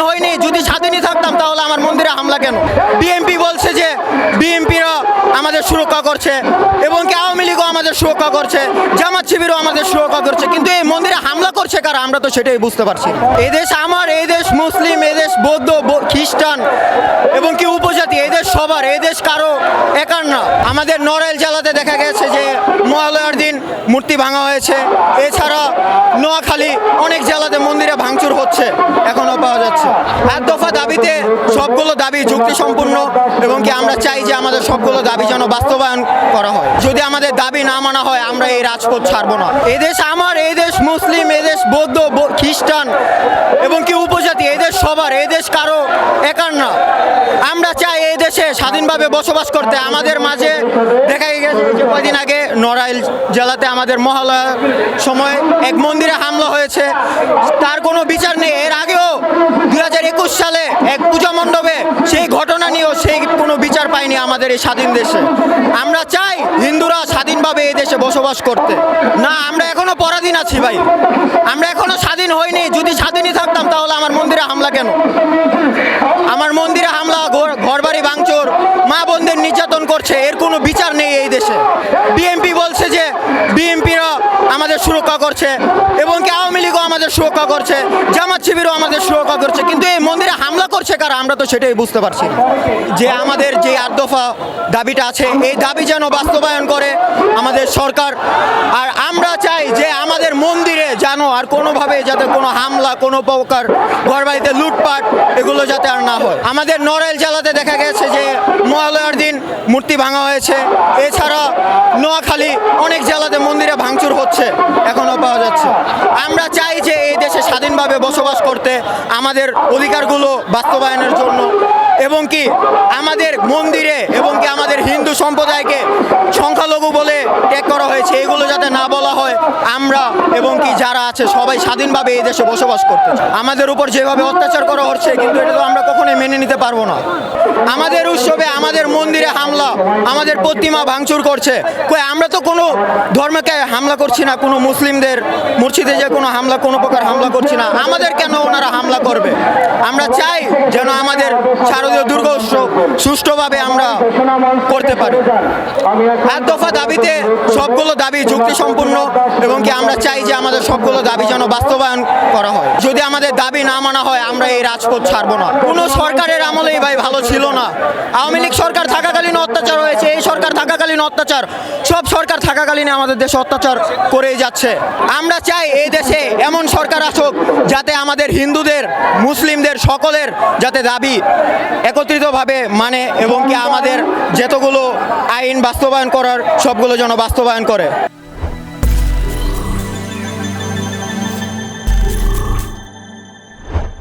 হয়নি, যদি স্বাধীনই থাকতাম তাহলে আমার মন্দিরে হামলা কেন? বিএনপি বলছে যে বিএনপিরা আমাদের সুরক্ষা করছে এবং কি আওয়ামী লীগও আমাদের সুরক্ষা করছে, জামাত শিবিরও আমাদের সুরক্ষা করছে, কিন্তু এই মন্দিরে হামলা করছে কারা আমরা তো সেটাই বুঝতে পারছি না। এই দেশ আমার, এই দেশ মুসলিম, এই দেশ বৌদ্ধ, খ্রিস্টান এবং কি উপজাতি, এই দেশ সবার, এই দেশ কারো একার না। আমাদের নড়াইল জেলাতে দেখা গেছে যে মহালয়ার দিন মূর্তি ভাঙা হয়েছে, এছাড়া নোয়াখালী অনেক জেলাতে মন্দিরে ভাঙচুর হচ্ছে, এখনো পাওয়া যাচ্ছে। এক দফা দাবিতে সবগুলো দাবি যুক্তিসম্পূর্ণ এবং কি আমরা চাই যে আমাদের সবগুলো দাবি যেন বাস্তবায়ন করা হয়। যদি আমাদের দাবি না মানা হয় আমরা এই রাজপথ ছাড়বো না। এই দেশ আমার, এই দেশ মুসলিম, এই দেশ বৌদ্ধ, খ্রিস্টান এবং কি উপজাতি, এই দেশ সবার, এই দেশ কারো একার না। আমরা চাই এই দেশে স্বাধীনভাবে বসবাস করতে। আমাদের মাঝে দেখা গেছে যে কয়েকদিন আগে নড়াইল জেলাতে আমাদের মহালয়ার সময় এক মন্দিরে হামলা হয়েছে, তার কোনো বিচার নেই। এর আগেও 2021 সালে এক পূজা মণ্ডপে সেই ঘটনা নিয়েও সেই কোনো বিচার পায়নি আমাদের এই স্বাধীন দেশে। আমরা চাই হিন্দুরা স্বাধীনভাবে এই দেশে বসবাস করতে। না, আমরা এখনো পরাধীন আছি ভাই, আমরা এখনো স্বাধীন হয়নি। যদি স্বাধীনই থাকতাম তাহলে আমার মন্দিরে হামলা কেন? আমার মন্দিরে হামলা, ঘরবাড়ি ভাঙচুর, মা বোনদের নির্যাতন করছে, এর কোনো বিচার নেই এই দেশে। বিএনপি বলছে যে বিএনপিরা আমাদের সুরক্ষা করছে এবং কি আওয়ামী লীগও আমাদের সুরক্ষা করছে, জামাত শিবিরও আমাদের সুরক্ষা করছে, কিন্তু এই মন্দিরে হামলা করছে কারা আমরা তো সেটাই বুঝতে পারছি না। যে আমাদের যে 8 দফা দাবিটা আছে, এই দাবি যেন বাস্তবায়ন করে আমাদের সরকার। আর আমরা চাই যে আমাদের মন্দিরে যেন আর কোনোভাবে যাতে কোনো হামলা, কোনো প্রকার ঘরবাড়িতে লুটপাট এগুলো যাতে আর না হয়। আমাদের নড়াইল জেলাতে দেখা গেছে যে মহালয়ার দিন মূর্তি ভাঙা হয়েছে, এছাড়া নোয়াখালী অনেক জেলাতে মন্দিরে ভাঙচুর হচ্ছে, এখনো পাওয়া যাচ্ছে। আমরা চাই যে এই দেশে স্বাধীনভাবে বসবাস করতে, আমাদের অধিকারগুলো বাস্তবায়নের জন্য এবং কি আমাদের মন্দিরে এবং কি আমাদের হিন্দু সম্প্রদায়কে সংখ্যালঘু বলে ট্যাগ করা হয়েছে, এগুলো যাতে না বলা হয়। আমরা এবং কি যারা আছে সবাই স্বাধীনভাবে এই দেশে বসবাস করতে চাই। আমাদের উপর যেভাবে অত্যাচার করা হচ্ছে, কিন্তু এটা তো আমরা কখনোই মেনে নিতে পারবো না। আমাদের উৎসবে, আমাদের মন্দিরে হামলা, আমাদের প্রতিমা ভাঙচুর করছে। কই আমরা তো কোনো ধর্মকে হামলা করছি না, কোনো মুসলিমদের মসজিদে যে কোনো হামলা, কোনো প্রকার হামলা করছি না। আমাদের কেন ওনারা হামলা করবে? আমরা চাই যেন আমাদের শারদীয় দুর্গা উৎসব সুষ্ঠুভাবে আমরা করতে পারি। এক দফা দাবিতে সবগুলো দাবি যুক্তিসম্পূর্ণ এবং কি আমরা চাই যে আমাদের সবগুলো দাবি যেন বাস্তবায়ন করা হয়। যদি আমাদের দাবি না মানা হয় আমরা এই রাজপথ ছাড়বো না। কোনো সরকারের আমলেই ভাই ভালো ছিল না। আওয়ামী লীগ সরকার থাকাকালীন অত্যাচার হয়েছে, এই সরকার থাকাকালীন অত্যাচার, সব সরকার থাকাকালীন আমাদের দেশে অত্যাচার করেই যাচ্ছে। আমরা চাই এই দেশে এমন সরকার আসুক যাতে আমাদের হিন্দুদের, মুসলিমদের সকলের যাতে দাবি একত্রিতভাবে মানে এবং কি আমাদের যতগুলো আইন বাস্তবায়ন করার সবগুলো যেন বাস্তবায়ন করে।